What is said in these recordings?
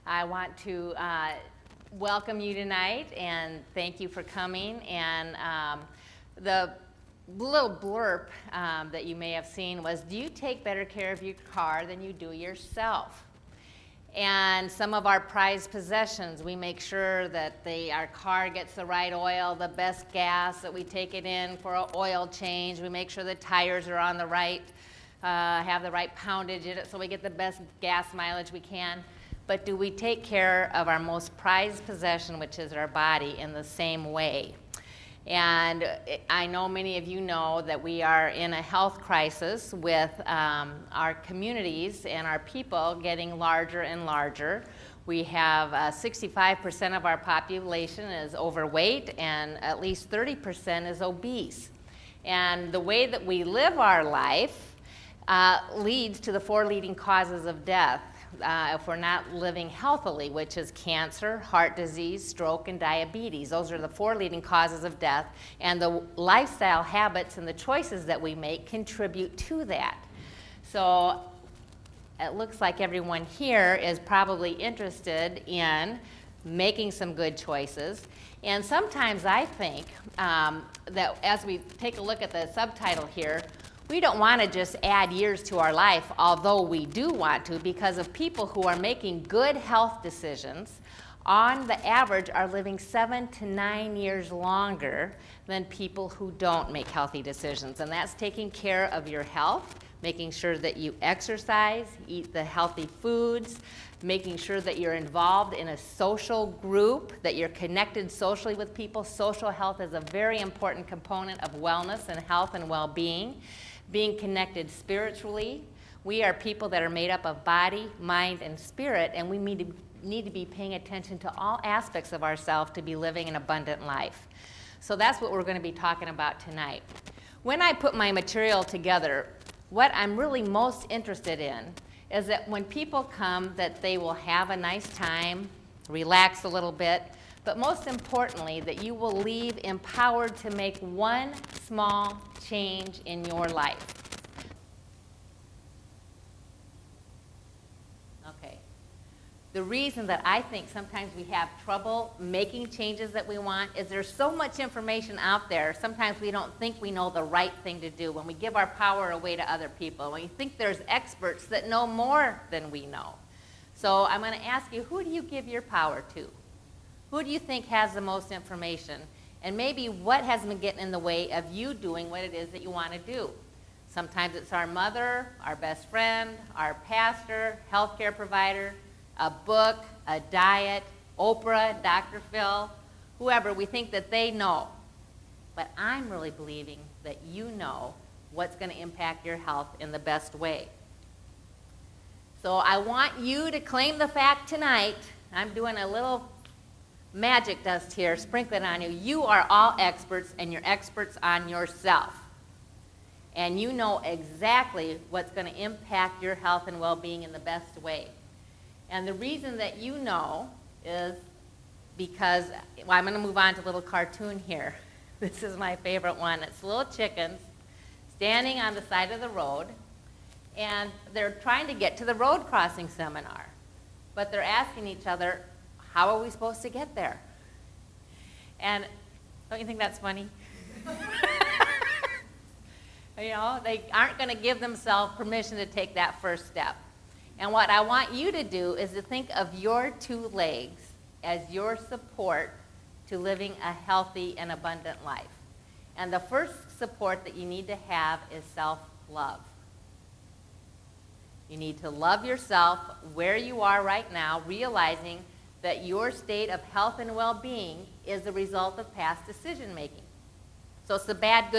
I want to welcome you tonight and thank you for coming. And the little blurb that you may have seen was, do you take better care of your car than you do yourself? And some of our prized possessions, we make sure that our car gets the right oil, the best gas, that we take it in for an oil change. We make sure the tires are on the right, have the right poundage in it so we get the best gas mileage we can. But do we take care of our most prized possession, which is our body, in the same way? And I know many of you know that we are in a health crisis with our communities and our people getting larger and larger. We have 65% of our population is overweight and at least 30% is obese. And the way that we live our life leads to the 4 leading causes of death if we're not living healthily, which is cancer, heart disease, stroke, and diabetes. Those are the 4 leading causes of death, and the lifestyle habits and the choices that we make contribute to that. So it looks like everyone here is probably interested in making some good choices. And sometimes I think that as we take a look at the subtitle here, we don't want to just add years to our life, although we do want to, because of people who are making good health decisions, on the average, are living 7 to 9 years longer than people who don't make healthy decisions. And that's taking care of your health, making sure that you exercise, eat the healthy foods, making sure that you're involved in a social group, that you're connected socially with people. Social health is a very important component of wellness and health and well-being. Being connected spiritually. We are people that are made up of body, mind, and spirit, and we need to be paying attention to all aspects of ourselves to be living an abundant life. So that's what we're going to be talking about tonight. When I put my material together, what I'm really most interested in is that when people come, that they will have a nice time, relax a little bit, but most importantly, that you will leave empowered to make one small change in your life. Okay. The reason that I think sometimes we have trouble making changes that we want is there's so much information out there. Sometimes we don't think we know the right thing to do when we give our power away to other people. When you think there's experts that know more than we know. So I'm going to ask you, who do you give your power to? Who do you think has the most information? And maybe what has been getting in the way of you doing what it is that you want to do? Sometimes it's our mother, our best friend, our pastor, healthcare provider, a book, a diet, Oprah, Dr. Phil, whoever. We think that they know. But I'm really believing that you know what's going to impact your health in the best way. So I want you to claim the fact tonight. I'm doing a little magic dust here, sprinkle it on you. You are all experts, and you're experts on yourself. And you know exactly what's going to impact your health and well-being in the best way. And the reason that you know is because, well, I'm going to move on to a little cartoon here. This is my favorite one. It's little chickens standing on the side of the road, and they're trying to get to the road crossing seminar. But they're asking each other, how are we supposed to get there? And don't you think that's funny? You know, they aren't going to give themselves permission to take that first step. And what I want you to do is to think of your 2 legs as your support to living a healthy and abundant life. And the first support that you need to have is self-love. You need to love yourself where you are right now, realizing that your state of health and well-being is the result of past decision-making. So it's the bad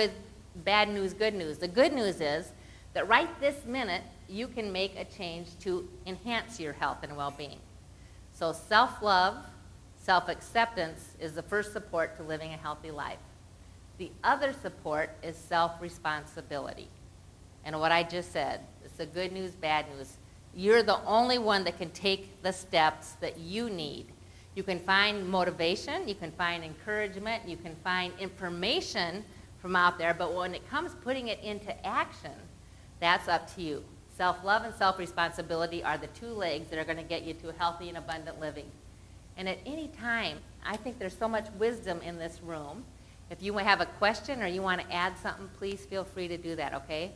news, good news. The good news is that right this minute, you can make a change to enhance your health and well-being. So self-love, self-acceptance is the first support to living a healthy life. The other support is self-responsibility. And what I just said, it's the good news, bad news. You're the only one that can take the steps that you need. You can find motivation, you can find encouragement, you can find information from out there, but when it comes putting it into action, that's up to you. Self-love and self-responsibility are the two legs that are going to get you to healthy and abundant living. And at any time, I think there's so much wisdom in this room. If you have a question or you want to add something, please feel free to do that, okay?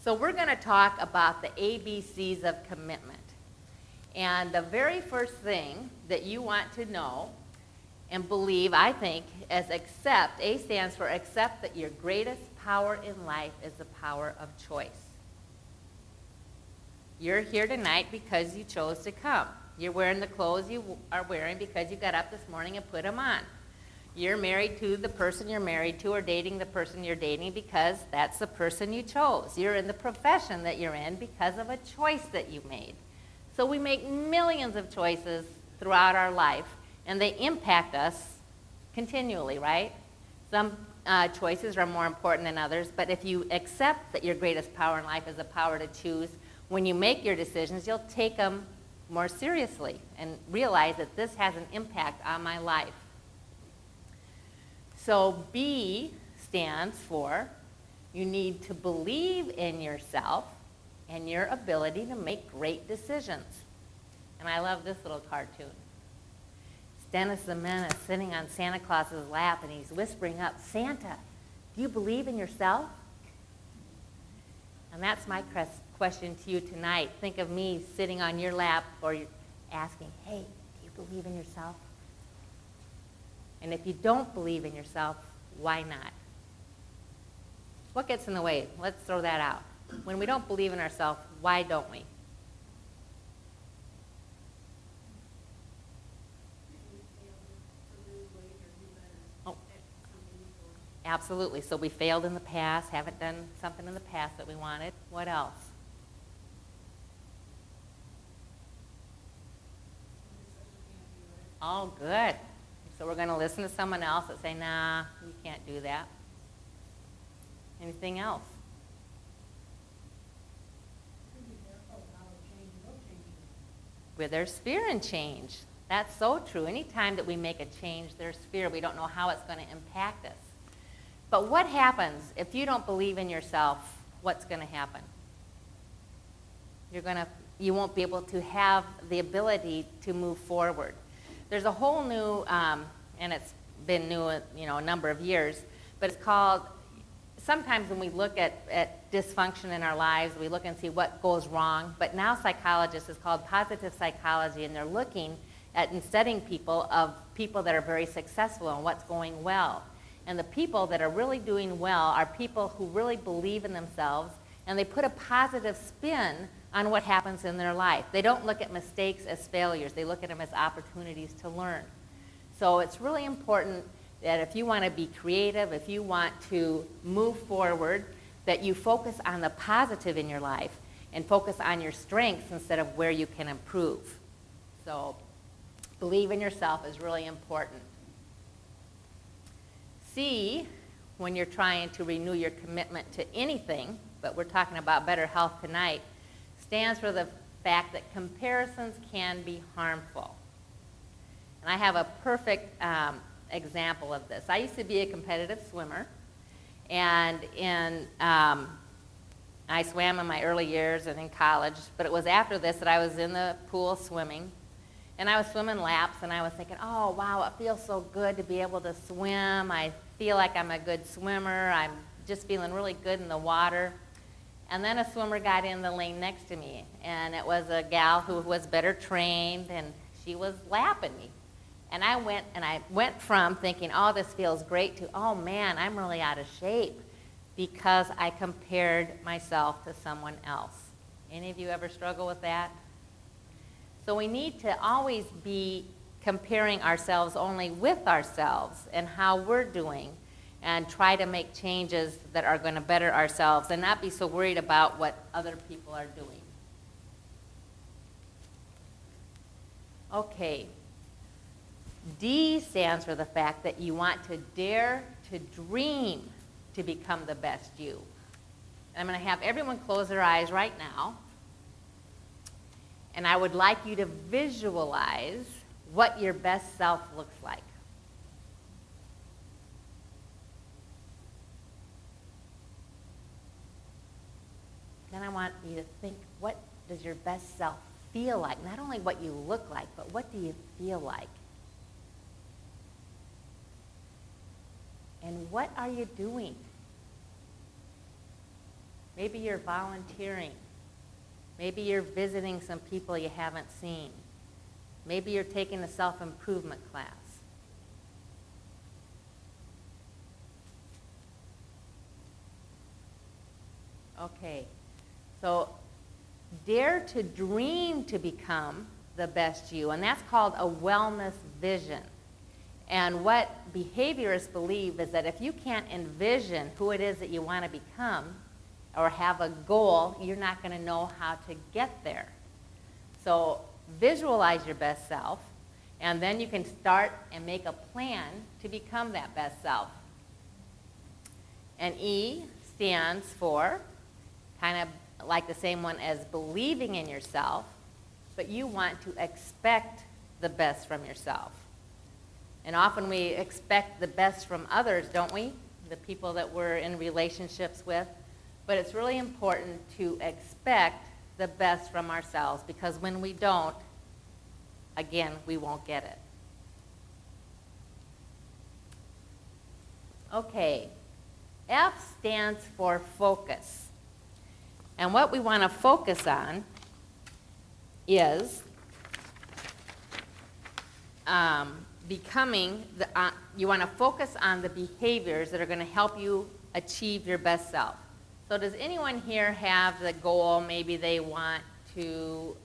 So we're going to talk about the ABCs of commitment. And the very first thing that you want to know and believe, I think, is accept. A stands for accept that your greatest power in life is the power of choice. You're here tonight because you chose to come. You're wearing the clothes you are wearing because you got up this morning and put them on. You're married to the person you're married to or dating the person you're dating because that's the person you chose. You're in the profession that you're in because of a choice that you made. So we make millions of choices throughout our life, and they impact us continually, right? Some choices are more important than others, but if you accept that your greatest power in life is the power to choose, when you make your decisions, you'll take them more seriously and realize that this has an impact on my life. So B stands for you need to believe in yourself and your ability to make great decisions. And I love this little cartoon. Dennis the Menace sitting on Santa Claus's lap, and he's whispering up, Santa, do you believe in yourself? And that's my question to you tonight. Think of me sitting on your lap or asking, hey, do you believe in yourself? And if you don't believe in yourself, why not? What gets in the way? Let's throw that out. When we don't believe in ourselves, why don't we? Absolutely. So we failed in the past, haven't done something in the past that we wanted. What else? Oh, good. So we're going to listen to someone else that say, nah, you can't do that. Anything else? Where there's fear in change. That's so true. Anytime that we make a change, there's fear. We don't know how it's going to impact us. But what happens if you don't believe in yourself? What's going to happen? You won't be able to have the ability to move forward. There's a whole new, and it's been new, a number of years, but it's called. Sometimes when we look at dysfunction in our lives, we look and see what goes wrong. But now psychologists, it's called positive psychology, and they're looking at and studying people that are very successful and what's going well. And the people that are really doing well are people who really believe in themselves, and they put a positive spin on what happens in their life. They don't look at mistakes as failures. They look at them as opportunities to learn. So it's really important that if you want to be creative, if you want to move forward, that you focus on the positive in your life and focus on your strengths instead of where you can improve. So believe in yourself is really important. C, when you're trying to renew your commitment to anything, but we're talking about better health tonight, stands for the fact that comparisons can be harmful. And I have a perfect example of this. I used to be a competitive swimmer, and I swam in my early years and in college, but it was after this that I was in the pool swimming, and I was swimming laps, and I was thinking, oh, wow, it feels so good to be able to swim. I feel like I'm a good swimmer. I'm just feeling really good in the water. And then a swimmer got in the lane next to me, and it was a gal who was better trained, and she was lapping me. And I went from thinking, oh, this feels great, to, oh, man, I'm really out of shape because I compared myself to someone else. Any of you ever struggle with that? So we need to always be comparing ourselves only with ourselves and how we're doing, and try to make changes that are going to better ourselves and not be so worried about what other people are doing. Okay. D stands for the fact that you want to dare to dream to become the best you. I'm going to have everyone close their eyes right now. And I would like you to visualize what your best self looks like. then I want you to think, what does your best self feel like? Not only what you look like, but what do you feel like? And what are you doing? Maybe you're volunteering. Maybe you're visiting some people you haven't seen. Maybe you're taking a self-improvement class. Okay, so dare to dream to become the best you, and that's called a wellness vision. And what behaviorists believe is that if you can't envision who it is that you want to become or have a goal, you're not going to know how to get there. So visualize your best self, and then you can start and make a plan to become that best self. And E stands for kind of like the same one as believing in yourself, but you want to expect the best from yourself. And often we expect the best from others, don't we? The people that we're in relationships with. But it's really important to expect the best from ourselves, because when we don't, again, we won't get it. Okay, F stands for focus. And what we want to focus on is you want to focus on the behaviors that are going to help you achieve your best self. So does anyone here have the goal, maybe they want to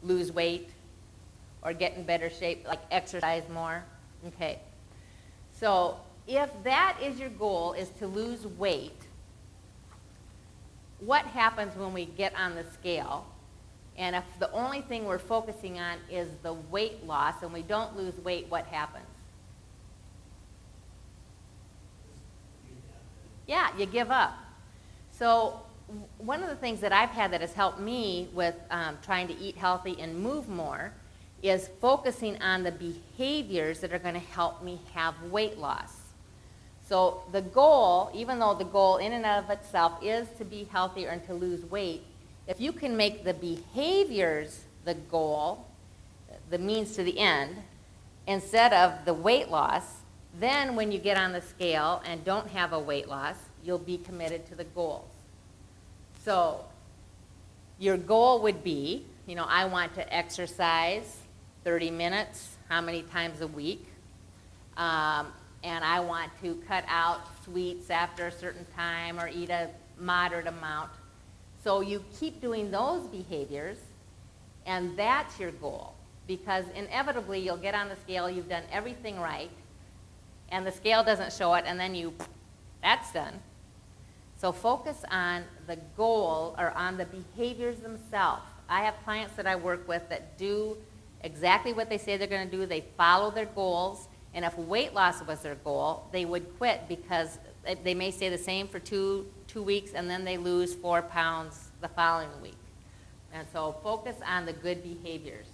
lose weight or get in better shape, like exercise more? Okay. So if that is your goal, is to lose weight, what happens when we get on the scale? And if the only thing we're focusing on is the weight loss and we don't lose weight, what happens? Yeah, you give up. So one of the things that I've had that has helped me with trying to eat healthy and move more is focusing on the behaviors that are going to help me have weight loss. So the goal, even though the goal in and of itself is to be healthier and to lose weight, if you can make the behaviors the goal, the means to the end, instead of the weight loss, then when you get on the scale and don't have a weight loss, you'll be committed to the goals. So your goal would be, I want to exercise 30 minutes, how many times a week? And I want to cut out sweets after a certain time or eat a moderate amount. So you keep doing those behaviors, and that's your goal. Because inevitably you'll get on the scale, you've done everything right, and the scale doesn't show it, and then that's done. So focus on the goal or on the behaviors themselves. I have clients that I work with that do exactly what they say they're going to do. They follow their goals. And if weight loss was their goal, they would quit because they may stay the same for two weeks and then they lose 4 pounds the following week. And so focus on the good behaviors.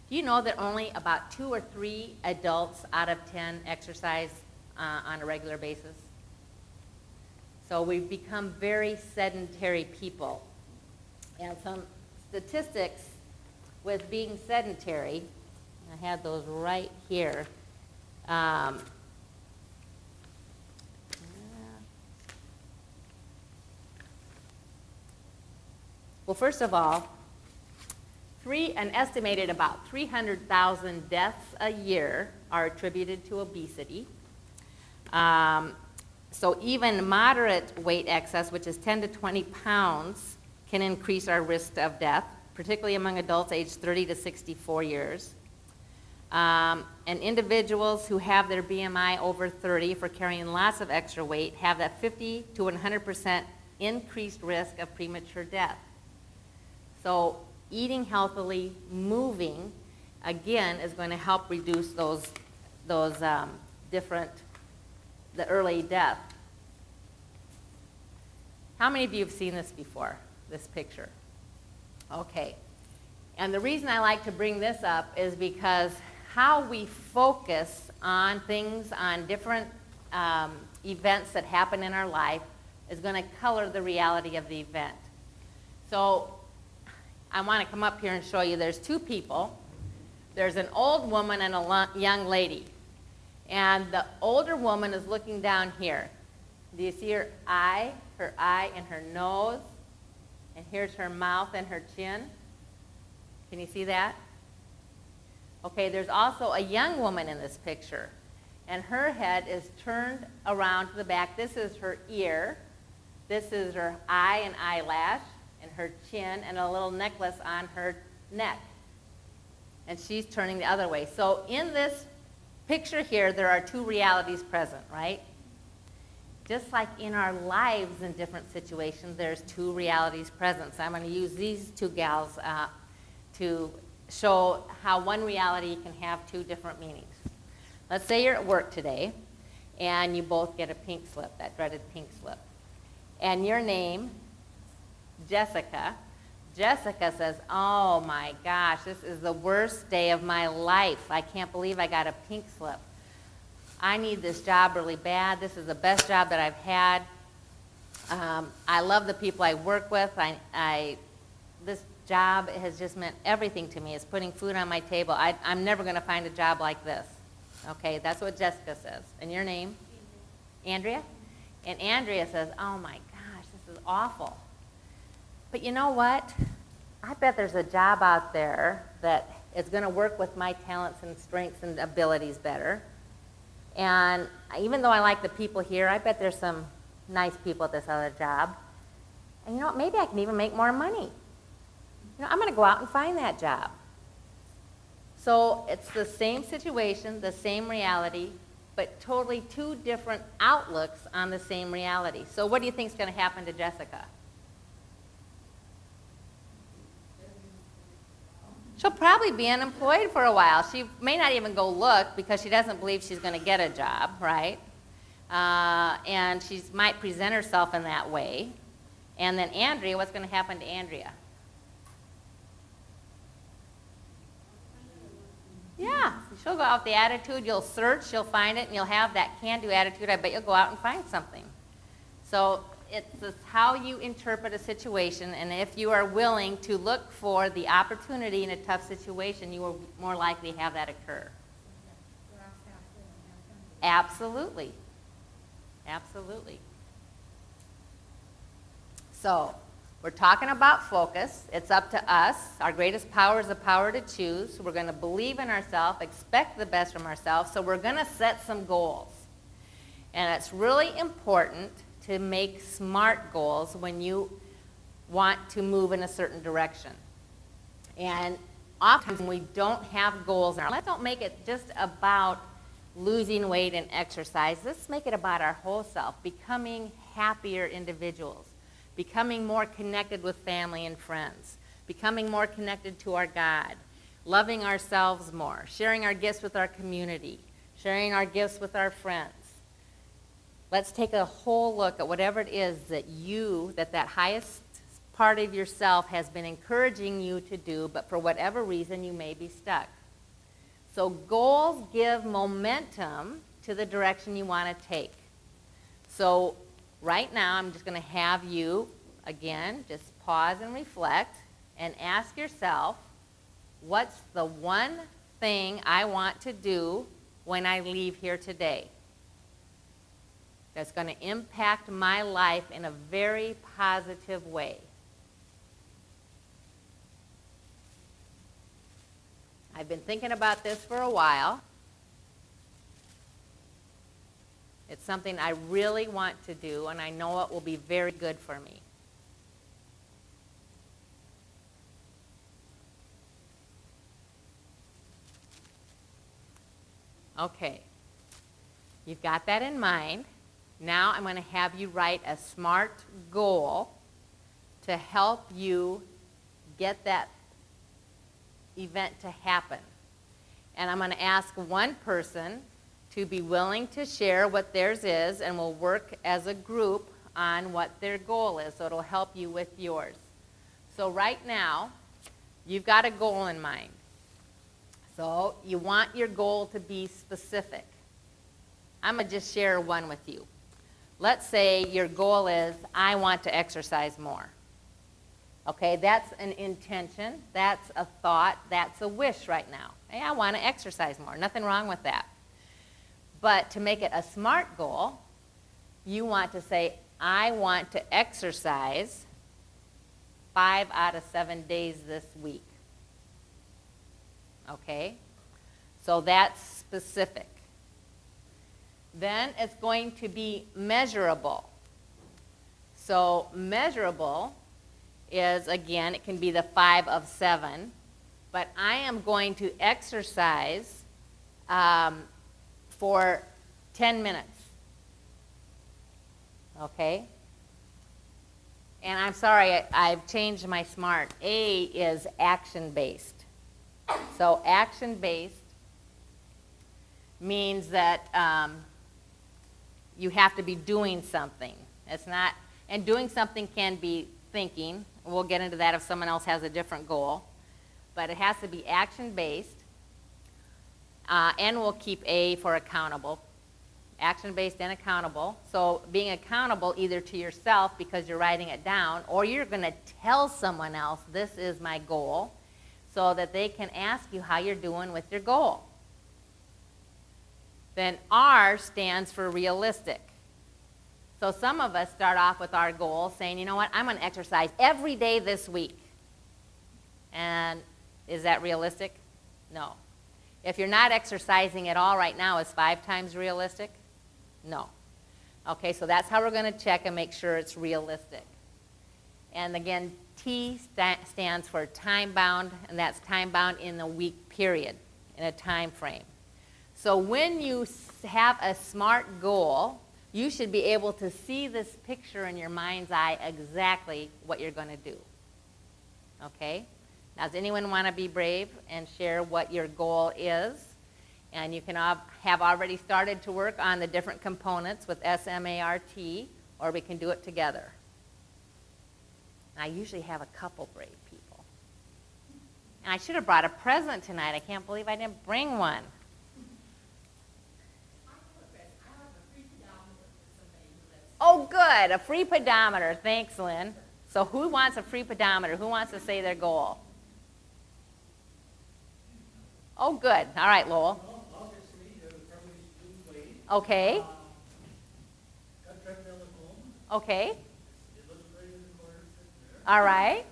Do you know that only about 2 or 3 adults out of 10 exercise on a regular basis? So we've become very sedentary people. And some statistics with being sedentary, I had those right here. Well, first of all, an estimated about 300,000 deaths a year are attributed to obesity. So even moderate weight excess, which is 10 to 20 pounds, can increase our risk of death, particularly among adults aged 30 to 64 years. And individuals who have their BMI over 30 for carrying lots of extra weight have that 50 to 100% increased risk of premature death. So eating healthily, moving, again, is going to help reduce the early death. How many of you have seen this before, this picture? Okay. And the reason I like to bring this up is because how we focus on things, on different events that happen in our life, is going to color the reality of the event. So I want to come up here and show you there's two people. There's an old woman and a young lady. And the older woman is looking down here. Do you see her eye and her nose? And here's her mouth and her chin. Can you see that? Okay, there's also a young woman in this picture. And her head is turned around to the back. This is her ear. This is her eye and eyelash and her chin and a little necklace on her neck. And she's turning the other way. So in this picture here, there are two realities present, right? Just like in our lives in different situations, there's two realities present. So I'm going to use these two gals to show how one reality can have two different meanings. Let's say you're at work today, and you both get a pink slip, that dreaded pink slip. And your name, Jessica. Jessica says, oh my gosh, this is the worst day of my life. I can't believe I got a pink slip. I need this job really bad. This is the best job that I've had. I love the people I work with. This job has just meant everything to me. It's putting food on my table. I'm never going to find a job like this. Okay, that's what Jessica says. And your name? Andrea? And Andrea says, oh my gosh, this is awful. But you know what? I bet there's a job out there that is going to work with my talents and strengths and abilities better. And even though I like the people here, I bet there's some nice people at this other job. And you know what? Maybe I can even make more money. You know, I'm going to go out and find that job. So it's the same situation, the same reality, but totally two different outlooks on the same reality. So what do you think is going to happen to Jessica? She'll probably be unemployed for a while. She may not even go look because she doesn't believe she's going to get a job, right? And she might present herself in that way. And then Andrea, what's going to happen to Andrea? Yeah, she'll go out with the attitude. You'll search, you'll find it, and you'll have that can-do attitude. I bet you'll go out and find something. So it's just how you interpret a situation, and if you are willing to look for the opportunity in a tough situation, you will more likely have that occur. Absolutely. Absolutely. So we're talking about focus. It's up to us. Our greatest power is the power to choose. We're going to believe in ourselves, expect the best from ourselves, so we're going to set some goals. And it's really important to make smart goals when you want to move in a certain direction. And often when we don't have goals in our life, let's don't make it just about losing weight and exercise. Let's make it about our whole self, becoming happier individuals, becoming more connected with family and friends, becoming more connected to our God, loving ourselves more, sharing our gifts with our community, sharing our gifts with our friends. Let's take a whole look at whatever it is that that highest part of yourself has been encouraging you to do, but for whatever reason you may be stuck. So goals give momentum to the direction you want to take. So right now I'm just going to have you, again, just pause and reflect and ask yourself, what's the one thing I want to do when I leave here today that's going to impact my life in a very positive way? I've been thinking about this for a while. It's something I really want to do, and I know it will be very good for me. Okay. You've got that in mind. Now I'm going to have you write a SMART goal to help you get that event to happen. And I'm going to ask one person to be willing to share what theirs is, and we'll work as a group on what their goal is, so it'll help you with yours. So right now, you've got a goal in mind. So you want your goal to be specific. I'm going to just share one with you. Let's say your goal is, I want to exercise more. Okay, that's an intention, that's a thought, that's a wish right now. Hey, I want to exercise more. Nothing wrong with that. But to make it a SMART goal, you want to say, I want to exercise 5 out of 7 days this week. Okay? So that's specific. Then it's going to be measurable. So measurable is, again, it can be the 5 of 7, but I am going to exercise for 10 minutes. Okay? And I'm sorry, I've changed my SMART. A is action-based. So action-based means that you have to be doing something. It's not, and doing something can be thinking. We'll get into that if someone else has a different goal. But it has to be action-based. And we'll keep A for accountable. Action-based and accountable. So being accountable either to yourself because you're writing it down, or you're going to tell someone else, this is my goal, so that they can ask you how you're doing with your goal. Then R stands for realistic. So some of us start off with our goal saying, you know what, I'm going to exercise every day this week. And is that realistic? No. If you're not exercising at all right now, is 5 times realistic? No. Okay, so that's how we're going to check and make sure it's realistic. And again, T stands for time-bound, and that's time-bound in the week period, in a time frame. So when you have a SMART goal, you should be able to see this picture in your mind's eye exactly what you're going to do. Okay? Now, does anyone want to be brave and share what your goal is? And you can have already started to work on the different components with SMART, or we can do it together. I usually have a couple brave people. And I should have brought a present tonight. I can't believe I didn't bring one. Oh, good, a free pedometer. Thanks, Lynn. So who wants a free pedometer? Who wants to say their goal? Oh, good. All right, Lowell. Okay. Okay. All right.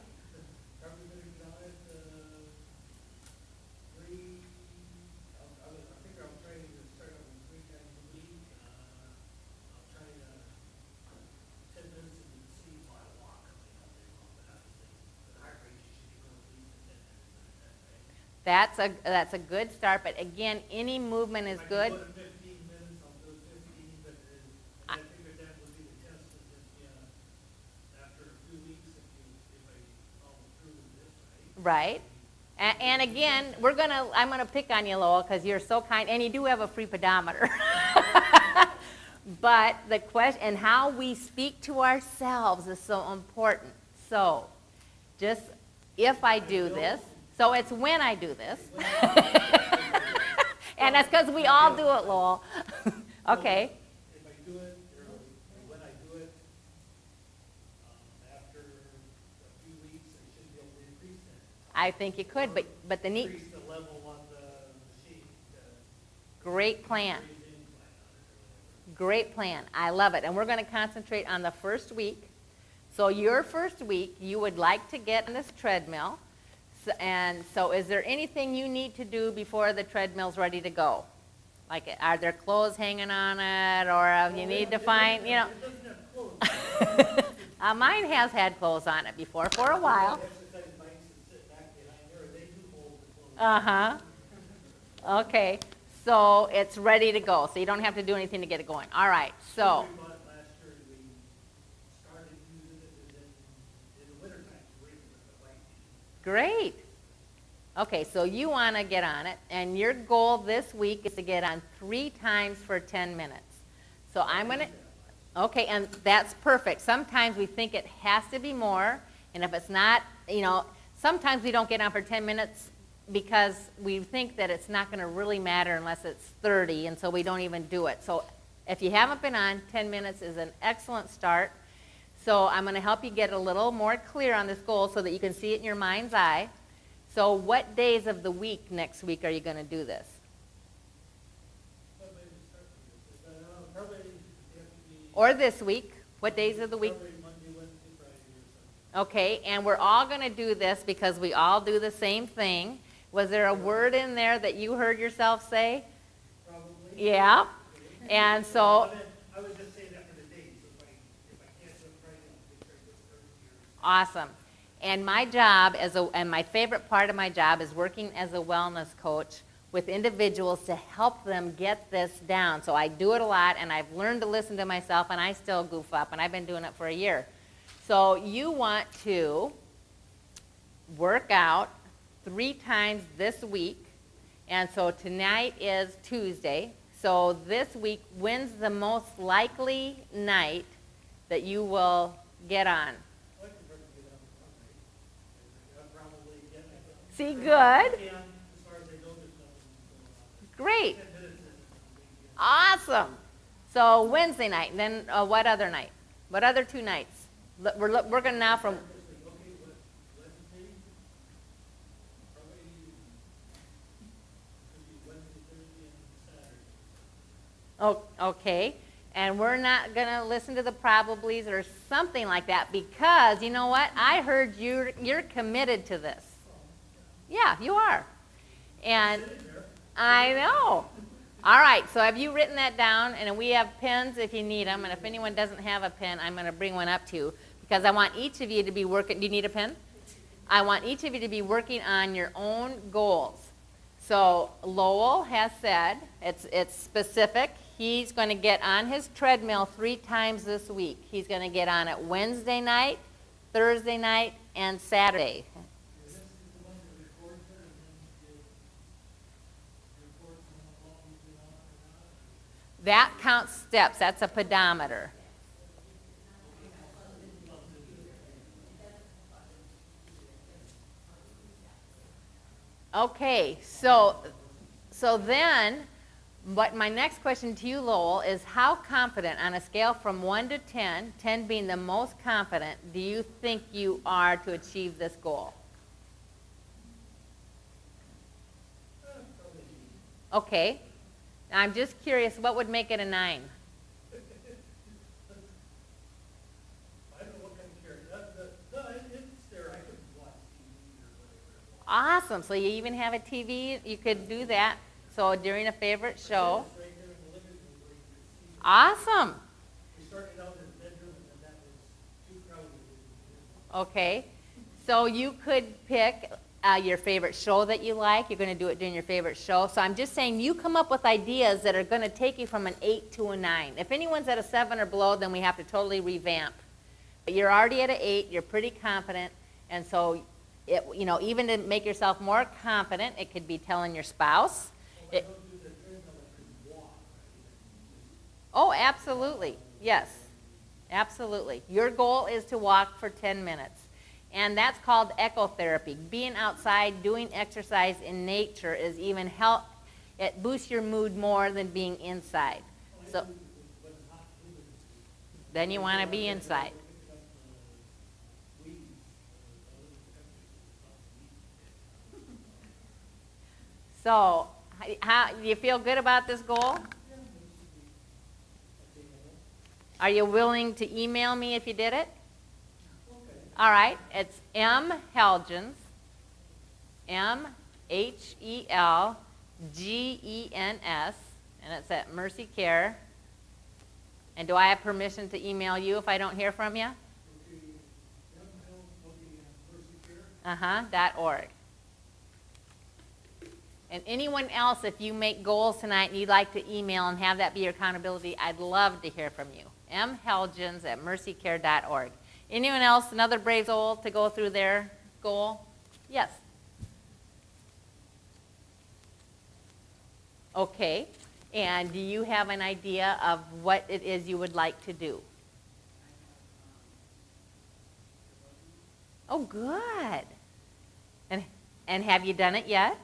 That's a good start, but again, any movement is good. Right. And again, I'm gonna pick on you, Lowell, because you're so kind, and you do have a free pedometer. But the question and how we speak to ourselves is so important. So, just if I do this, so it's when I do this, and that's because we all do it, Lowell. Okay. If I do it, or when I do it, after a few weeks, I should be able to increase that. I think you could, but the neat. Increase the level on the machine. Great plan. Great plan. I love it. And we're going to concentrate on the first week. So your first week, you would like to get on this treadmill. And so is there anything you need to do before the treadmill's ready to go? Like, are there clothes hanging on it, or you need to find, you know? Mine has had clothes on it before for a while. Uh-huh. Okay. So it's ready to go. So you don't have to do anything to get it going. All right. So. Great. Okay, so you want to get on it, and your goal this week is to get on 3 times for 10 minutes. So I'm going to, okay, and that's perfect. Sometimes we think it has to be more, and if it's not, you know, sometimes we don't get on for 10 minutes because we think that it's not going to really matter unless it's 30, and so we don't even do it. So if you haven't been on, 10 minutes is an excellent start. So I'm going to help you get a little more clear on this goal so that you can see it in your mind's eye. So what days of the week next week are you going to do this? Probably have to be. Or this week? What days of the week? Probably Monday, Wednesday, Friday, or something. Okay, and we're all going to do this because we all do the same thing. Was there a word in there that you heard yourself say? Probably. Yeah. And so, I was just saying that for the days, so if I can't do it Friday, I'll make sure I do it Thursday. awesome. And my job and my favorite part of my job is working as a wellness coach with individuals to help them get this down. So I do it a lot, and I've learned to listen to myself, and I still goof up, and I've been doing it for a year. So you want to work out 3 times this week, and so tonight is Tuesday. So this week, when's the most likely night that you will get on? Well, I can probably get it on the front, right? I'll probably get it. See, good. And as far as I know, there's nothing, so, Great. 10 minutes isn't a big deal. Awesome. So Wednesday night, and then what other night? What other 2 nights? We're working now from, Okay, Wednesday, probably, could be Wednesday, Thursday, and Saturday. oh, okay. And we're not going to listen to the probablys or something like that because, you know what? I heard you're committed to this. Yeah, you are. And I know. All right, so have you written that down? And we have pens if you need them. And if anyone doesn't have a pen, I'm going to bring one up to you because I want each of you to be working. Do you need a pen? I want each of you to be working on your own goals. So Lowell has said, it's specific. He's going to get on his treadmill 3 times this week. He's going to get on it Wednesday night, Thursday night, and Saturday. This is the one that records it, and then it records how long you've been on or not. That counts steps. That's a pedometer. Okay, so then, but my next question to you, Lowell, is how confident on a scale from 1 to 10, 10 being the most confident, do you think you are to achieve this goal? Okay. Now, I'm just curious, what would make it a 9? I don't know what kind of character. No, it's there. I could watch TV or whatever. Awesome. So you even have a TV. You could do that. So during a favorite show. It's right there in the living room where you can see. Awesome. We started out in the bedroom, and then that was too crowded. Okay. So you could pick your favorite show that you like. You're going to do it during your favorite show. So I'm just saying you come up with ideas that are going to take you from an 8 to a 9. If anyone's at a 7 or below, then we have to totally revamp. But you're already at an 8. You're pretty confident. And so, even to make yourself more confident, it could be telling your spouse. If I don't do the treadmill, I could walk. Oh, absolutely. Yes, absolutely. Your goal is to walk for 10 minutes. And that's called ecotherapy. Being outside, doing exercise in nature is even help. It boosts your mood more than being inside. So then you want to be inside. So, how do you feel good about this goal? Are you willing to email me if you did it? All right, it's M. Helgens, MHELGENS, and it's at Mercy Care. And do I have permission to email you if I don't hear from you? .org. And anyone else, if you make goals tonight and you'd like to email and have that be your accountability, I'd love to hear from you. mhelgens at mercycare.org. Anyone else, another brave soul to go through their goal? Yes. Okay. And do you have an idea of what it is you would like to do? Oh, good. And have you done it yet?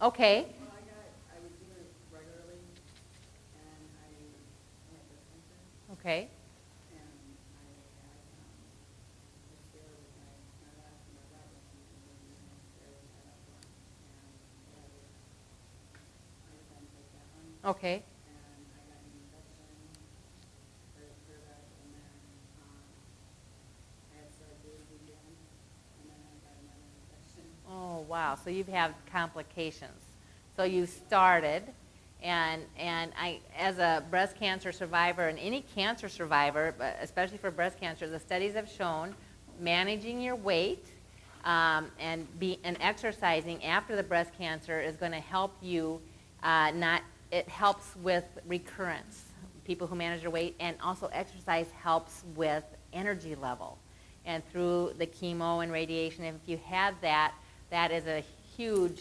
Okay. Well, I was doing it regularly, and I went to the center. Okay. And I had, a scare with my last, my right left knee, and then I scare with my left one. And I didn't take that one. Okay. And I got an infection, or it cleared up, and then, I had sore boobs again, and then I got another infection. Oh, wow. So you've had complications. So you started, and I, as a breast cancer survivor, and any cancer survivor, but especially for breast cancer, the studies have shown managing your weight and exercising after the breast cancer is going to help you it helps with recurrence, people who manage their weight, and also exercise helps with energy level. And through the chemo and radiation, if you have that, that is a huge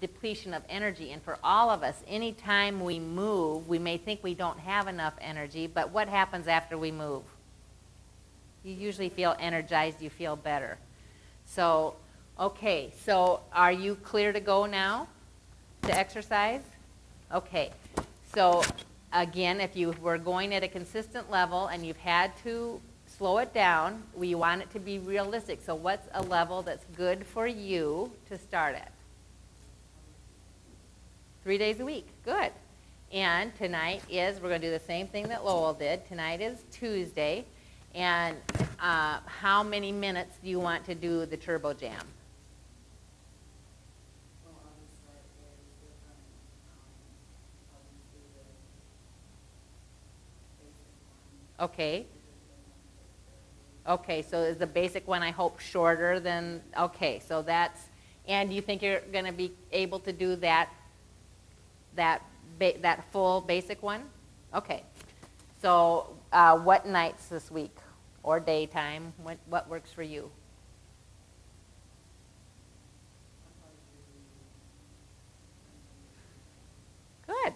depletion of energy. And for all of us, anytime we move, we may think we don't have enough energy, but what happens after we move? You usually feel energized, you feel better. So, okay, so are you clear to go now to exercise? Okay, so again, if you were going at a consistent level and you've had to slow it down, we want it to be realistic. So what's a level that's good for you to start at? 3 days a week, good. And tonight is, we're going to do the same thing that Lowell did. Tonight is Tuesday. And how many minutes do you want to do the turbo jam? Well, I'll just start with different, I'll just do the basic one. Okay. Okay, so is the basic one, I hope, shorter than, okay, so that's, and do you think you're going to be able to do that full basic one? Okay. So what nights this week or daytime? What works for you? Good.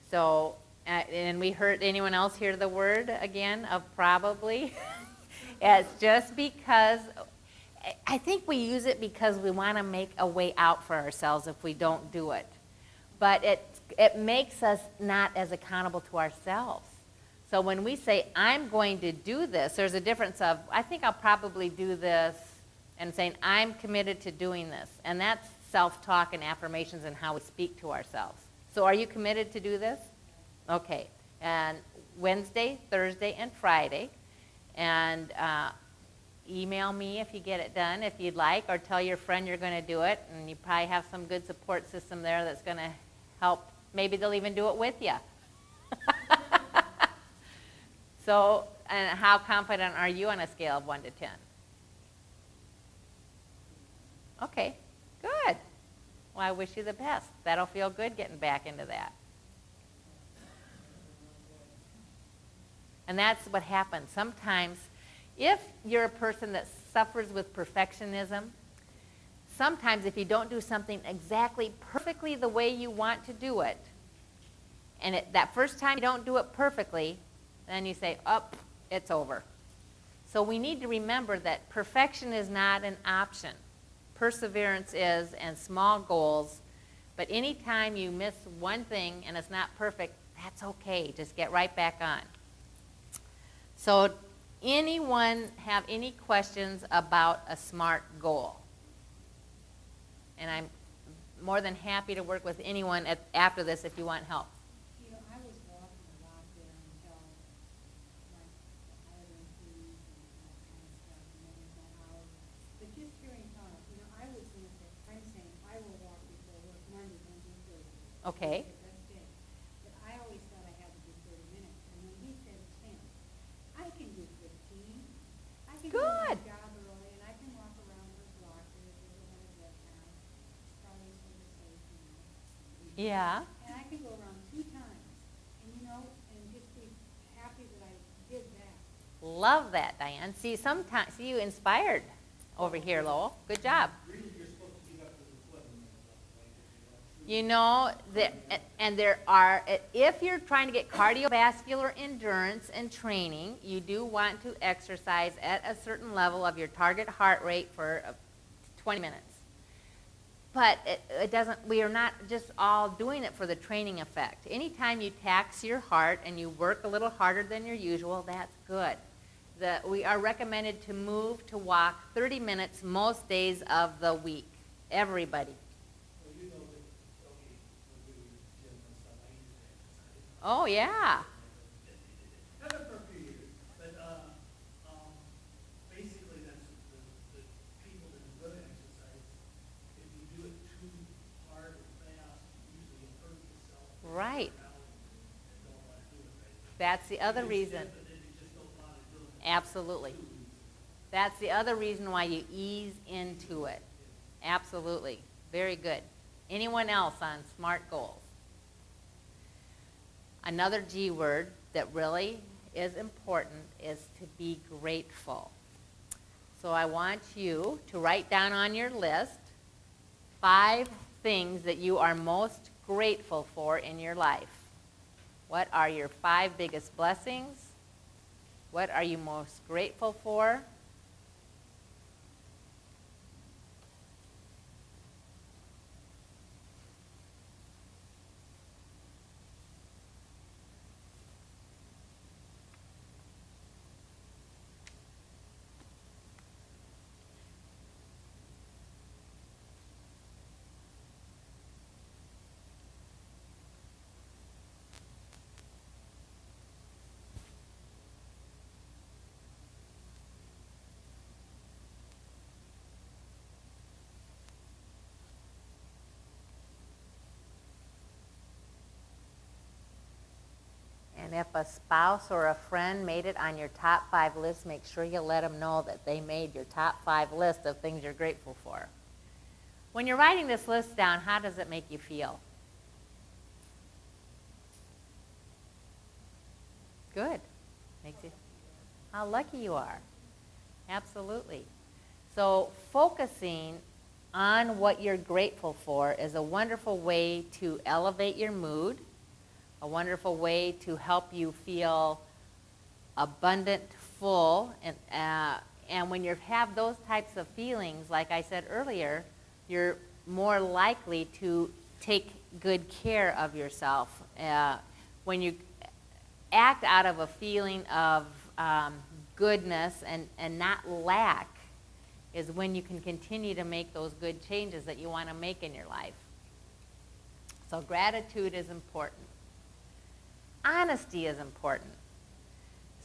So, and we heard, anyone else hear the word again of probably? It's just because, I think we use it because we want to make a way out for ourselves if we don't do it. But it makes us not as accountable to ourselves. So when we say, I'm going to do this, there's a difference of, I think I'll probably do this, and saying, I'm committed to doing this. And that's self-talk and affirmations and how we speak to ourselves. So are you committed to do this? Okay. And Wednesday, Thursday, and Friday. And email me if you get it done, if you'd like, or tell your friend you're going to do it. And you probably have some good support system there that's going to help. Maybe they'll even do it with you. So, and how confident are you on a scale of 1 to 10? Okay, good. Well, I wish you the best. That'll feel good getting back into that. And that's what happens. Sometimes, if you're a person that suffers with perfectionism, sometimes if you don't do something exactly perfectly the way you want to do it, and that first time you don't do it perfectly, then you say, oh, it's over. So we need to remember that perfection is not an option. Perseverance is, and small goals. But anytime you miss one thing and it's not perfect, that's okay. Just get right back on. So anyone have any questions about a SMART goal? And I'm more than happy to work with anyone after this if you want help. You know, I was walking a lot there until like the island trees and that kind of stuff, and then we went out. But just hearing thoughts, you know, I was gonna say, I'm saying I will walk before work Monday, Wednesday, Thursday. Okay. It's the best day. But I always thought I had to do 30 minutes, and when he said 10, I can do 15. I can go to my Good. job early, and I can walk around the block or if I want to get down. It's probably sort of safe, you know. Yeah. And I could go around 2 times, and you know, and just be happy that I did that. Love that, Diane. See, sometimes, see, you inspired over here, Lowell. Good job. Really, you're supposed to get up to the 11 minutes, like if You know, and there are, if you're trying to get cardiovascular endurance and training, you do want to exercise at a certain level of your target heart rate for 20 minutes. But it doesn't, we are not just all doing it for the training effect. Anytime you tax your heart and you work a little harder than your usual, that's good. We are recommended to move to walk 30 minutes most days of the week. Everybody. Well, you know that, okay, when we were in the gym and stuff, I used to exercise. Oh, yeah. Haven't for a few years, but, basically that's the people that are good at exercise, if you do it too hard or fast, usually you hurt yourself. Right. And don't want to do it, right? That's the other You reason. should, but then you just don't want to do it. Absolutely. That's the other reason why you ease into it. Absolutely. Very good. Anyone else on SMART goals? Another G word that really is important is to be grateful. So I want you to write down on your list 5 things that you are most grateful for in your life. What are your 5 biggest blessings? What are you most grateful for? And if a spouse or a friend made it on your top 5 list, make sure you let them know that they made your top 5 list of things you're grateful for. When you're writing this list down, how does it make you feel? Good. Makes you, how lucky you are. Absolutely. So focusing on what you're grateful for is a wonderful way to elevate your mood, a wonderful way to help you feel abundant, full, and when you have those types of feelings, like I said earlier, you're more likely to take good care of yourself. When you act out of a feeling of goodness and not lack is when you can continue to make those good changes that you want to make in your life. So gratitude is important. Honesty is important.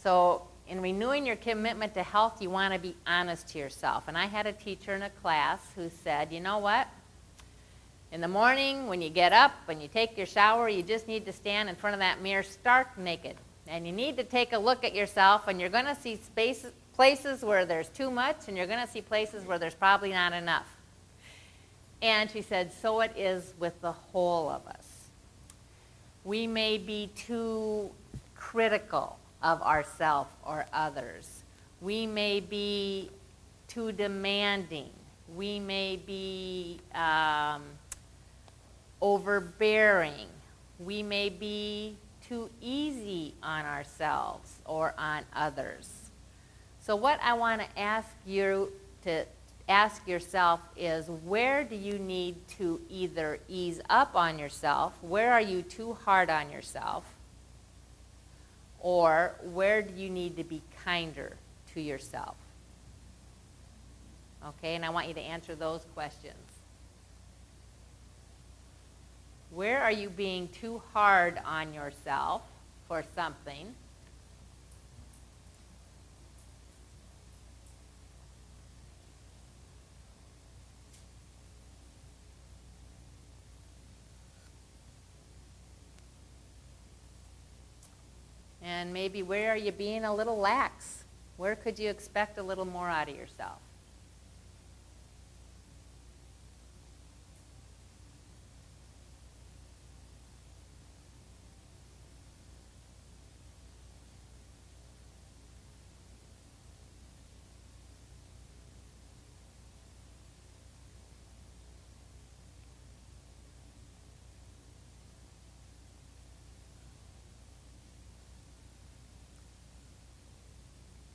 So in renewing your commitment to health, you want to be honest to yourself. And I had a teacher in a class who said, you know what? In the morning, when you get up and you take your shower, you just need to stand in front of that mirror stark naked. And you need to take a look at yourself, and you're going to see places where there's too much, and you're going to see places where there's probably not enough. And she said, so it is with the whole of us. We may be too critical of ourselves or others. We may be too demanding. We may be overbearing. We may be too easy on ourselves or on others. So what I want to ask you to ask yourself is, where do you need to either ease up on yourself? Where are you too hard on yourself? Or where do you need to be kinder to yourself? Okay, and I want you to answer those questions. Where are you being too hard on yourself for something? And maybe where are you being a little lax? Where could you expect a little more out of yourself?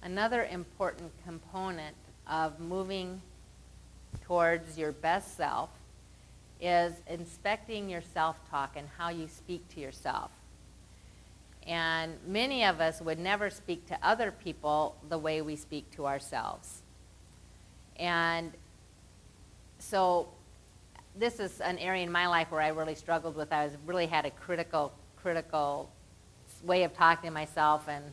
Another important component of moving towards your best self is inspecting your self-talk and how you speak to yourself. And many of us would never speak to other people the way we speak to ourselves. And so this is an area in my life where I really struggled with. I really had a critical way of talking to myself, and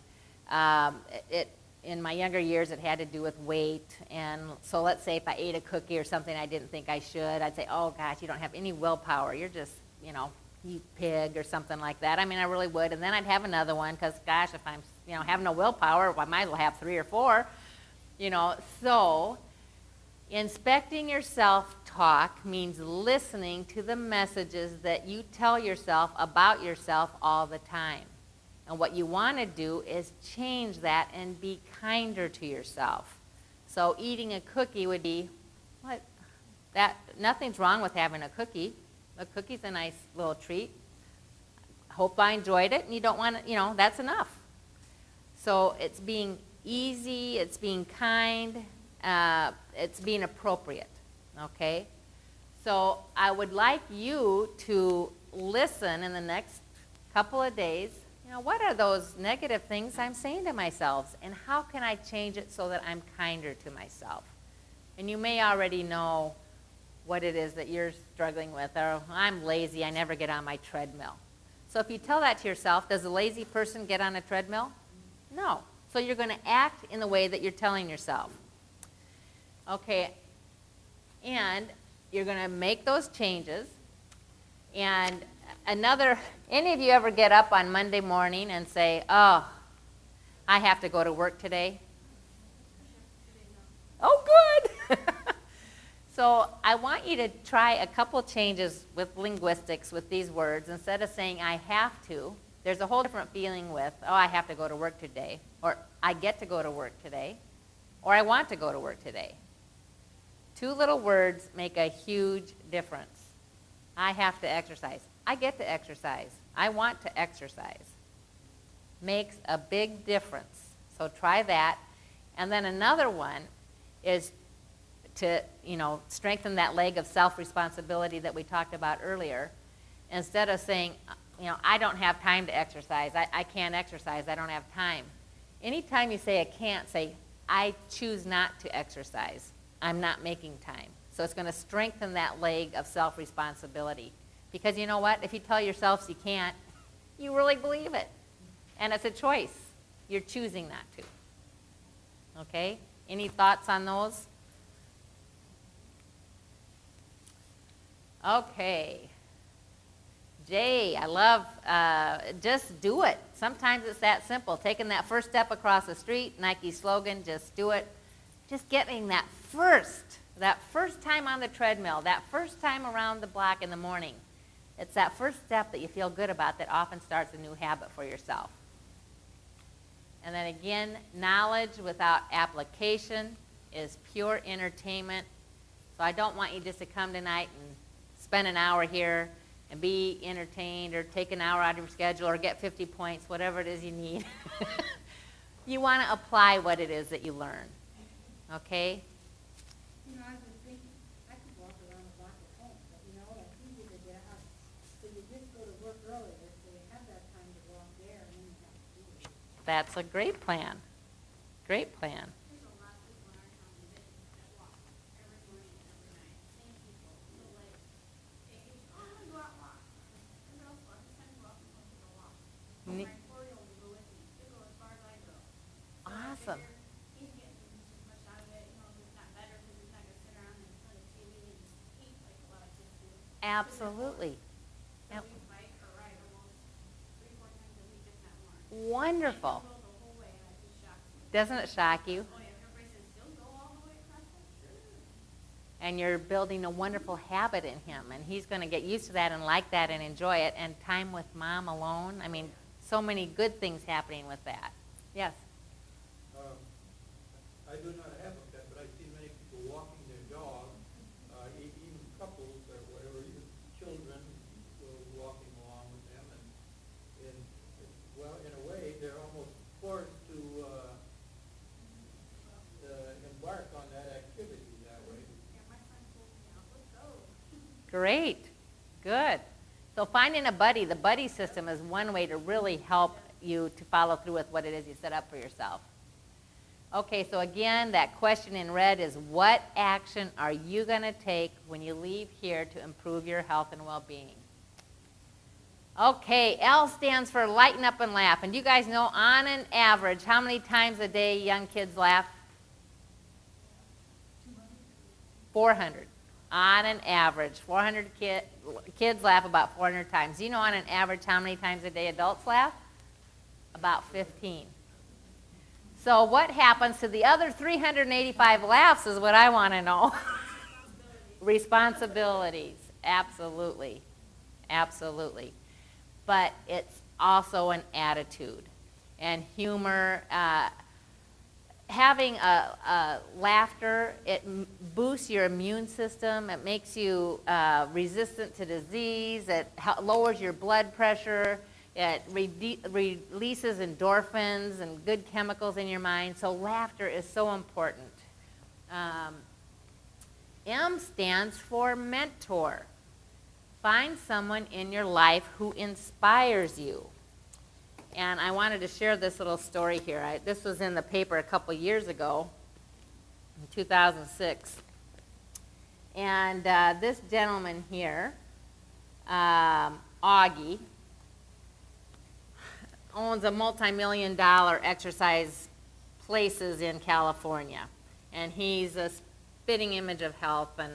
in my younger years it had to do with weight. And so let's say if I ate a cookie or something I didn't think I should, I'd say, oh gosh, you don't have any willpower. You're just, you pig or something like that. I mean, I really would. And then I'd have another one because, gosh, if I'm, have no willpower, I might as well have 3 or 4. So inspecting your self-talk means listening to the messages that you tell yourself about yourself all the time. And what you want to do is change that and be kinder to yourself. So eating a cookie would be, nothing's wrong with having a cookie. A cookie's a nice little treat. Hope I enjoyed it, and you don't want to, that's enough. So it's being easy, it's being kind, it's being appropriate, okay? So I would like you to listen in the next couple of days. What are those negative things I'm saying to myself, and how can I change it so that I'm kinder to myself? And you may already know what it is that you're struggling with, or I'm lazy, I never get on my treadmill. So if you tell that to yourself, does a lazy person get on a treadmill? No. So you're going to act in the way that you're telling yourself. Okay, and you're going to make those changes. And any of you ever get up on Monday morning and say, oh, I have to go to work today? Oh, good. So I want you to try a couple changes with linguistics with these words. Instead of saying I have to, there's a whole different feeling with, oh, I have to go to work today, or I get to go to work today, or I want to go to work today. 2 little words make a huge difference. I have to exercise. I get to exercise. I want to exercise. Makes a big difference. So try that. And then another one is to, strengthen that leg of self-responsibility that we talked about earlier. Instead of saying, I don't have time to exercise. I can't exercise. I don't have time. Anytime you say I can't, say, I choose not to exercise. I'm not making time. So it's going to strengthen that leg of self-responsibility. Because you know what? If you tell yourself you can't, you really believe it. And it's a choice. You're choosing not to. Okay? Any thoughts on those? Okay. Jay, I love, just do it. Sometimes it's that simple. Taking that first step across the street, Nike slogan, just do it. Just getting that first time on the treadmill, that first time around the block in the morning. It's that first step that you feel good about that often starts a new habit for yourself. And then again, knowledge without application is pure entertainment. So I don't want you just to come tonight and spend an hour here and be entertained or take an hour out of your schedule or get 50 points, whatever it is you need. You want to apply what it is that you learn. Okay? I was thinking, I could walk around the block at home, but it's easy to get out. So you just go to work earlier, so you have that time to walk there, and then you have to do it. That's a great plan. Great plan. There's a lot of people in our town that walk every morning, every night, same people, so like, I'm gonna go out and walk. And they'll walk, it's time to go out and go walk. Ne- My 4-year-old will go with me, he'll go as far as I go. So I Awesome. figure he's getting just as much out of it, if not better, because he's not gonna sit around and play TV and eat like a lot of kids do. Absolutely. So Yep. we bike or ride almost 3-4 times a week, if not more. Wonderful. He'll go the whole way, and it just shocks me. Doesn't it shock you? Oh yeah, everybody says, he'll go all the way across that? Sure. And you're building a wonderful habit in him, and he's going to get used to that and like that and enjoy it. And time with mom alone, I mean, so many good things happening with that. Yes? I do not have a pet, but I see many people walking their dog, even couples or whatever, even children walking along with them. And well, in a way, they're almost forced to embark on that activity that way. Yeah, my son told me, let's go. Great. Good. So finding a buddy, the buddy system is one way to really help you to follow through with what it is you set up for yourself. Okay, so again, that question in red is, what action are you going to take when you leave here to improve your health and well-being? Okay, L stands for lighten up and laugh. And do you guys know, on an average, how many times a day young kids laugh? 400. On an average, 400 kids laugh about 400 times. Do you know on an average how many times a day adults laugh? About 15. So what happens to the other 385 laughs is what I want to know. Responsibilities. Absolutely. Absolutely. But it's also an attitude. And humor, having a laughter, it boosts your immune system. It makes you resistant to disease. It lowers your blood pressure. It releases endorphins and good chemicals in your mind. So laughter is so important. M stands for mentor. Find someone in your life who inspires you. And I wanted to share this little story here. This was in the paper a couple years ago, in 2006. And this gentleman here, Augie, owns a multi-million-dollar exercise places in California. And he's a spitting image of health and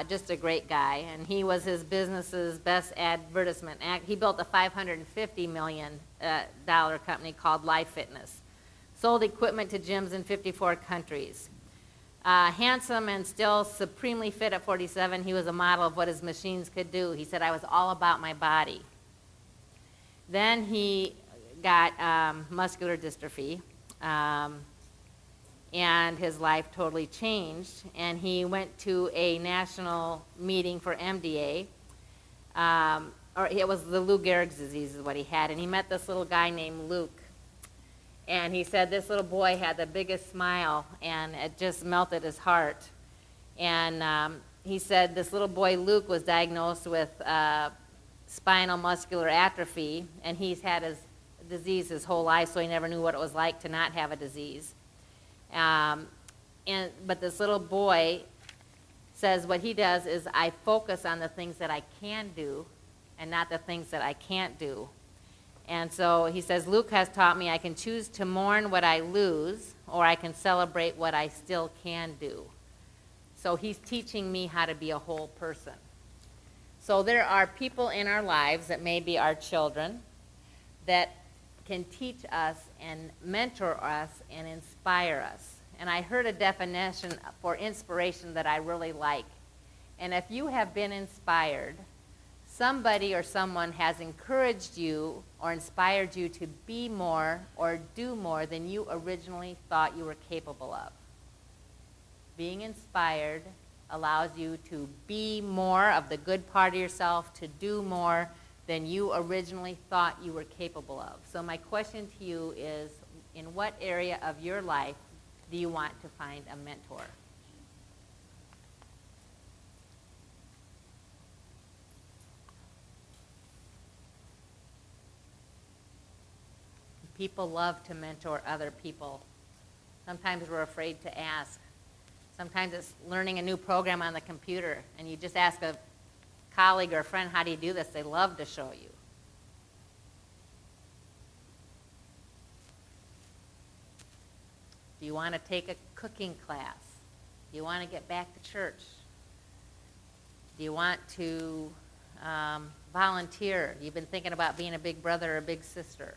just a great guy. And he was his business's best advertisement. He built a $550 million company called Life Fitness. Sold equipment to gyms in 54 countries. Handsome and still supremely fit at 47, he was a model of what his machines could do. He said, I was all about my body. Then he got muscular dystrophy. And his life totally changed. And he went to a national meeting for MDA. Or it was the Lou Gehrig's disease is what he had. And he met this little guy named Luke. And he said this little boy had the biggest smile, and it just melted his heart. And he said this little boy, Luke, was diagnosed with spinal muscular atrophy, and he's had his disease his whole life, so he never knew what it was like to not have a disease. But this little boy says what he does is I focus on the things that I can do and not the things that I can't do. And so he says, Luke has taught me I can choose to mourn what I lose, or I can celebrate what I still can do. So he's teaching me how to be a whole person. So there are people in our lives that may be our children that can teach us and mentor us and inspire us. And I heard a definition for inspiration that I really like. And if you have been inspired, somebody or someone has encouraged you or inspired you to be more or do more than you originally thought you were capable of. Being inspired allows you to be more of the good part of yourself, to do more than you originally thought you were capable of. So my question to you is, in what area of your life do you want to find a mentor? People love to mentor other people. Sometimes we're afraid to ask. Sometimes it's learning a new program on the computer, and you just ask a colleague or a friend, how do you do this? They love to show you. Do you want to take a cooking class? Do you want to get back to church? Do you want to volunteer? You've been thinking about being a big brother or a big sister.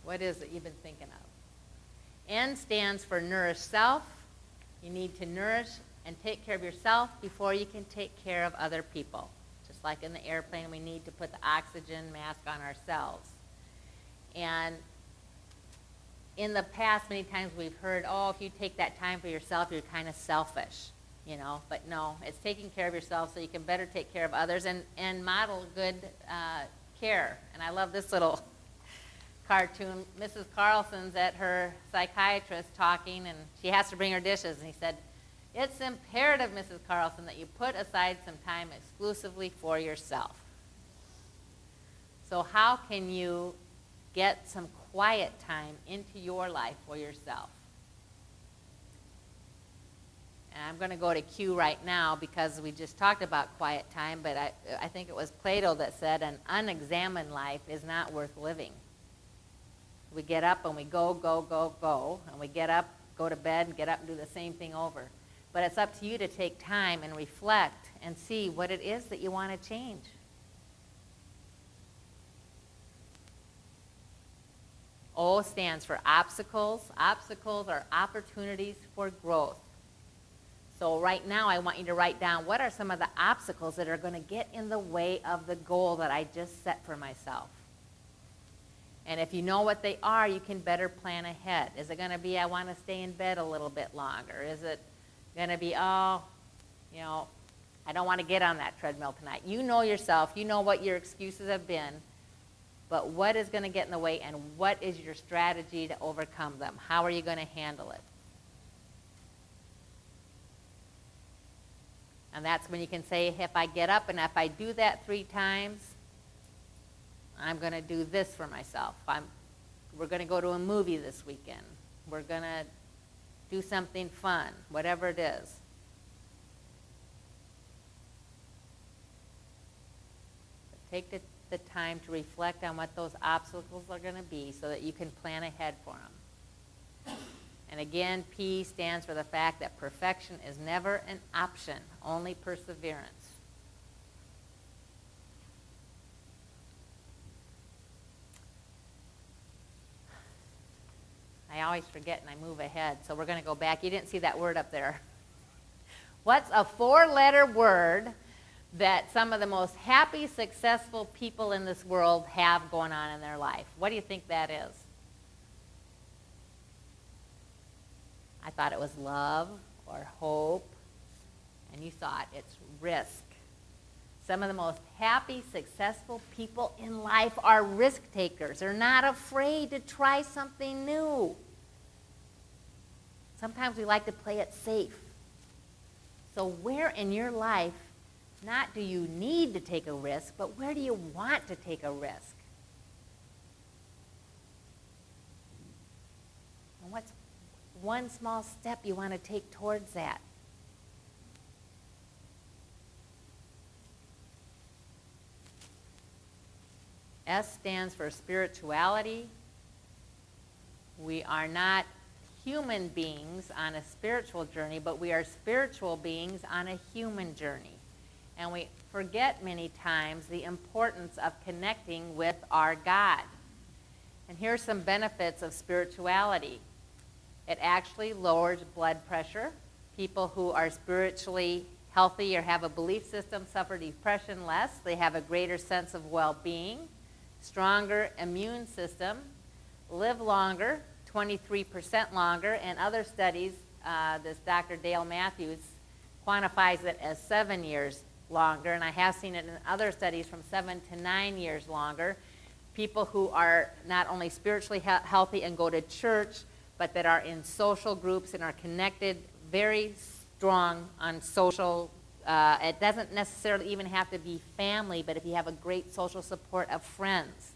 What is it you've been thinking of? N stands for nourish self. You need to nourish and take care of yourself before you can take care of other people. Just like in the airplane, we need to put the oxygen mask on ourselves. And in the past, many times we've heard, oh, if you take that time for yourself, you're kind of selfish, you know. But no, it's taking care of yourself so you can better take care of others and model good care. And I love this little cartoon. Mrs. Carlson's at her psychiatrist talking, and she has to bring her dishes. And he said, It's imperative, Mrs. Carlson, that you put aside some time exclusively for yourself. So how can you get some quiet time into your life for yourself? And I'm going to go to Q right now because we just talked about quiet time, but I think it was Plato that said an unexamined life is not worth living. We get up and we go, and we get up, go to bed, and get up and do the same thing over. But it's up to you to take time and reflect and see what it is that you want to change. O stands for obstacles. Obstacles are opportunities for growth. So right now I want you to write down what are some of the obstacles that are going to get in the way of the goal that I just set for myself. And if you know what they are, you can better plan ahead. Is it going to be I want to stay in bed a little bit longer? Is it going to be, I don't want to get on that treadmill tonight? You know yourself. You know what your excuses have been. But what is going to get in the way, and what is your strategy to overcome them? How are you going to handle it? And that's when you can say, if I get up and if I do that 3 times, I'm going to do this for myself. We're going to go to a movie this weekend. We're going to do something fun, whatever it is. But take the time to reflect on what those obstacles are going to be so that you can plan ahead for them. And again, P stands for the fact that perfection is never an option, only perseverance. I always forget and I move ahead, so we're going to go back. You didn't see that word up there. What's a 4-letter word that some of the most happy, successful people in this world have going on in their life? What do you think that is? I thought it was love or hope, and you saw it. It's risk. Some of the most happy, successful people in life are risk takers. They're not afraid to try something new. Sometimes we like to play it safe. So where in your life, not do you need to take a risk, but where do you want to take a risk? And what's one small step you want to take towards that? S stands for spirituality. We are not human beings on a spiritual journey, but we are spiritual beings on a human journey. And we forget many times the importance of connecting with our God. And here's some benefits of spirituality. It actually lowers blood pressure. People who are spiritually healthy or have a belief system suffer depression less. They have a greater sense of well-being, stronger immune system, live longer, 23% longer, and other studies, this Dr. Dale Matthews quantifies it as 7 years longer, and I have seen it in other studies from 7 to 9 years longer. People who are not only spiritually healthy and go to church, but that are in social groups and are connected very strong on social. It doesn't necessarily even have to be family, but if you have a great social support of friends.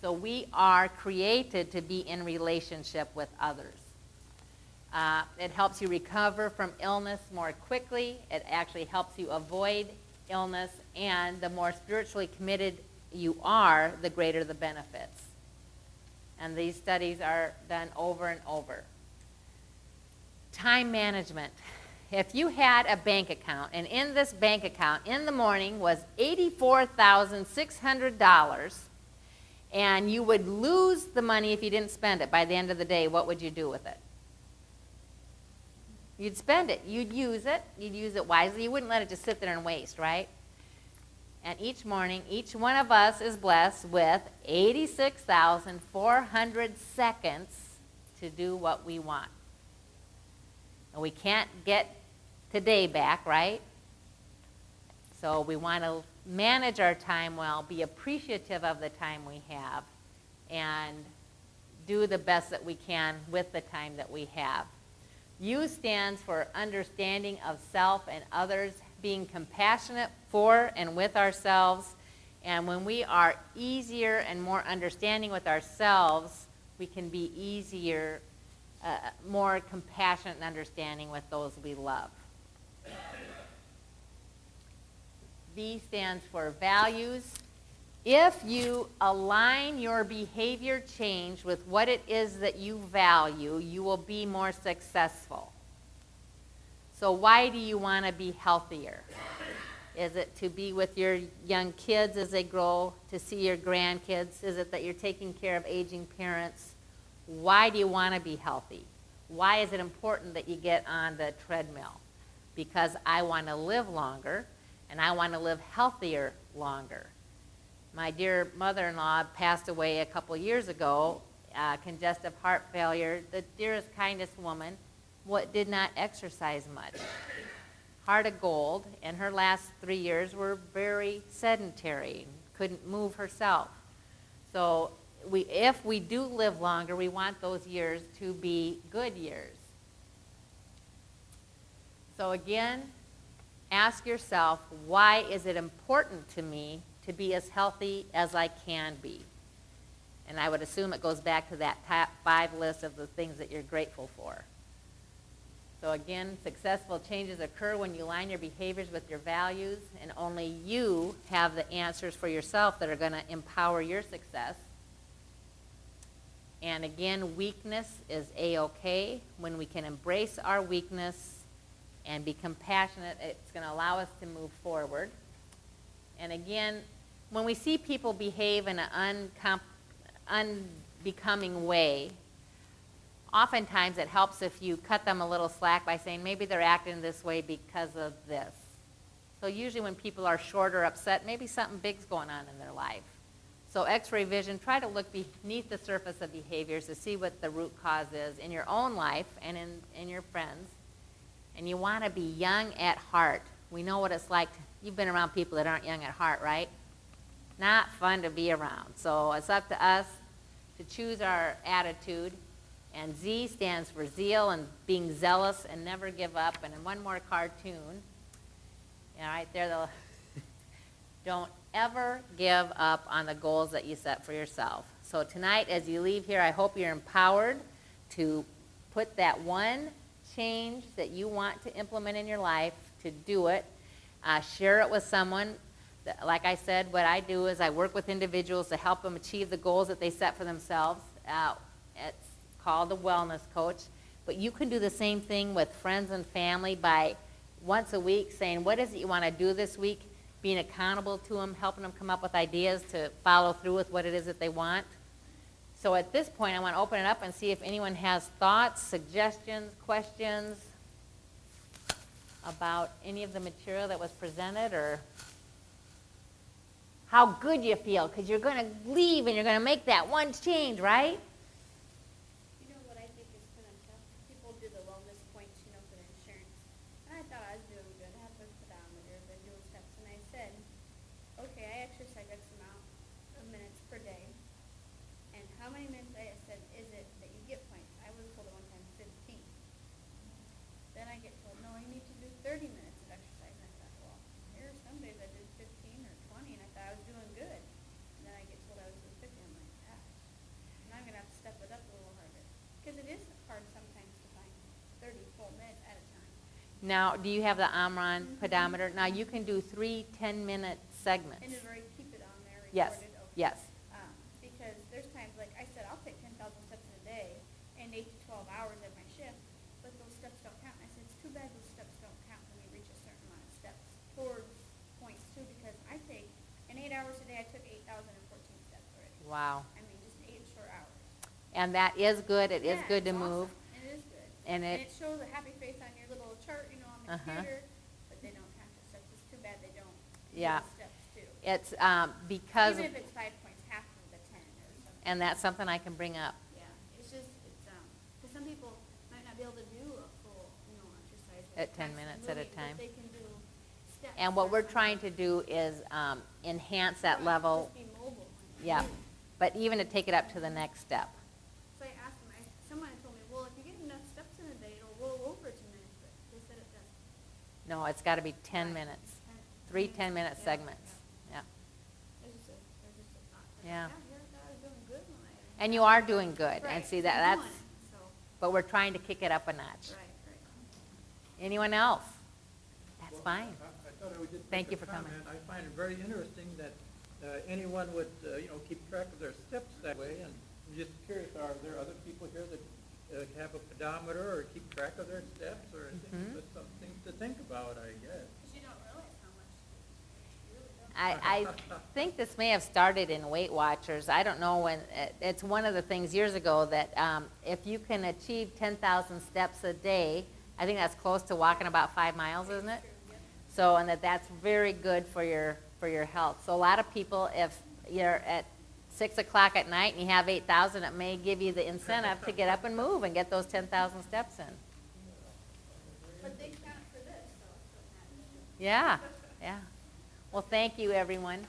So we are created to be in relationship with others. It helps you recover from illness more quickly. It actually helps you avoid illness, and the more spiritually committed you are, the greater the benefits. And these studies are done over and over. Time management. If you had a bank account, and in this bank account in the morning was $84,600, and you would lose the money if you didn't spend it by the end of the day, what would you do with it? You'd spend it. You'd use it. You'd use it wisely. You wouldn't let it just sit there and waste, right? And each morning, each one of us is blessed with 86,400 seconds to do what we want. And we can't get today back, right? So we want to manage our time well, be appreciative of the time we have, and do the best that we can with the time that we have. U stands for understanding of self and others, being compassionate for and with ourselves. And when we are easier and more understanding with ourselves, we can be easier, more compassionate and understanding with those we love. V stands for values. If you align your behavior change with what it is that you value, you will be more successful. So why do you want to be healthier? Is it to be with your young kids as they grow, to see your grandkids? Is it that you're taking care of aging parents? Why do you want to be healthy? Why is it important that you get on the treadmill? Because I want to live longer, and I want to live healthier longer. My dear mother-in-law passed away a couple years ago, congestive heart failure, the dearest, kindest woman, did not exercise much. Heart of gold, and her last 3 years were very sedentary, couldn't move herself. So if we do live longer, we want those years to be good years. So again, ask yourself, why is it important to me to be as healthy as I can be? And I would assume it goes back to that top 5 list of the things that you're grateful for. So again, successful changes occur when you align your behaviors with your values, and only you have the answers for yourself that are going to empower your success. And again, weakness is A-okay. When we can embrace our weakness and be compassionate, it's going to allow us to move forward. And again, when we see people behave in an unbecoming way, oftentimes it helps if you cut them a little slack by saying maybe they're acting this way because of this. So usually when people are short or upset, maybe something big's going on in their life. So X-ray vision, try to look beneath the surface of behaviors to see what the root cause is in your own life and in your friends. And you want to be young at heart. We know what it's like. You've been around people that aren't young at heart, right? Not fun to be around. So it's up to us to choose our attitude. And Z stands for zeal and being zealous and never give up. And in one more cartoon, right there, don't ever give up on the goals that you set for yourself. So tonight, as you leave here, I hope you're empowered to put that one change that you want to implement in your life, to do it. Share it with someone. Like I said, what I do is I work with individuals to help them achieve the goals that they set for themselves. It's called a wellness coach. But you can do the same thing with friends and family by once a week saying, what is it you want to do this week? Being accountable to them, helping them come up with ideas to follow through with what it is that they want. So at this point, I want to open it up and see if anyone has thoughts, suggestions, questions about any of the material that was presented, or how good you feel, because you're going to leave and you're going to make that one change, right? You know what I think is kind of tough? People do the wellness points, you know, for the insurance. And I thought I was doing good. I have a pedometer, been doing steps, and I said, okay, I exercise X amount of minutes per day. And how many minutes, I said, is it that you get points? I was told at one time 15. Then I get told, no, you need to do 30 minutes of exercise. And I thought, well, here are some days I did 15 or 20, and I thought I was doing good. And then I get told I was doing 50. I'm like, gosh. Now I'm going to have to step it up a little harder. Because it is hard sometimes to find 30 full minutes at a time. Now, do you have the Omron pedometer? Now, you can do 3 10-minute segments. And to keep it on there Yes, recorded? Okay. yes. Because there's times, like I said, I'll take 10,000 steps in a day and 8 to 12 hours at my shift, but those steps don't count. And I said, it's too bad those steps don't count when you reach a certain amount of steps towards points too, because I take, in 8 hours a day, I took 8,014 steps already. Wow. I mean, just 8 short hours. And that is good. It is Yeah, good to it's move. awesome. It is good. And And it, it shows a happy face on your little chart, you know, on the Uh-huh. computer, but they don't count the steps. It's too bad they don't do Yeah. the steps too. it's because, Even if it's 5 points, half of the 10 or something. and that's something I can bring up. Yeah, it's just, because some people might not be able to do a full, you know, exercise. At 10 constantly minutes at a moving, but time. they can do steps. And what or we're trying something. to do is enhance that Right, level, Just be mobile. when you yeah, move. but even to take it up to the next step. So I asked them, someone told me, well, if you get enough steps in a day, it'll roll No, it's got to be 10 minutes. 3 10-minute segments. Yeah. It's just a thought. Yeah. Yeah, I was doing good when I. And you are doing good. And Right, see, so I'm that's, doing it, so, but we're trying to kick it up a notch. right. Anyone else? That's Well, fine. I thought I would just Thank make you a for coming. comment. I find it very interesting that anyone would, keep track of their steps that way. And I'm just curious, are there other people here that have a pedometer or keep track of their steps or anything? Mhm. That's something to think about, I guess. Because you don't realize how much, you really don't. I think this may have started in Weight Watchers. I don't know when, it's one of the things years ago that if you can achieve 10,000 steps a day, I think that's close to walking about 5 miles, isn't it? So, and that's very good for your health. So a lot of people, if you're at 6 o'clock at night and you have 8,000, it may give you the incentive to get up and move and get those 10,000 steps in. But they count for this, so it's what matters. Yeah, yeah. Well, thank you, everyone.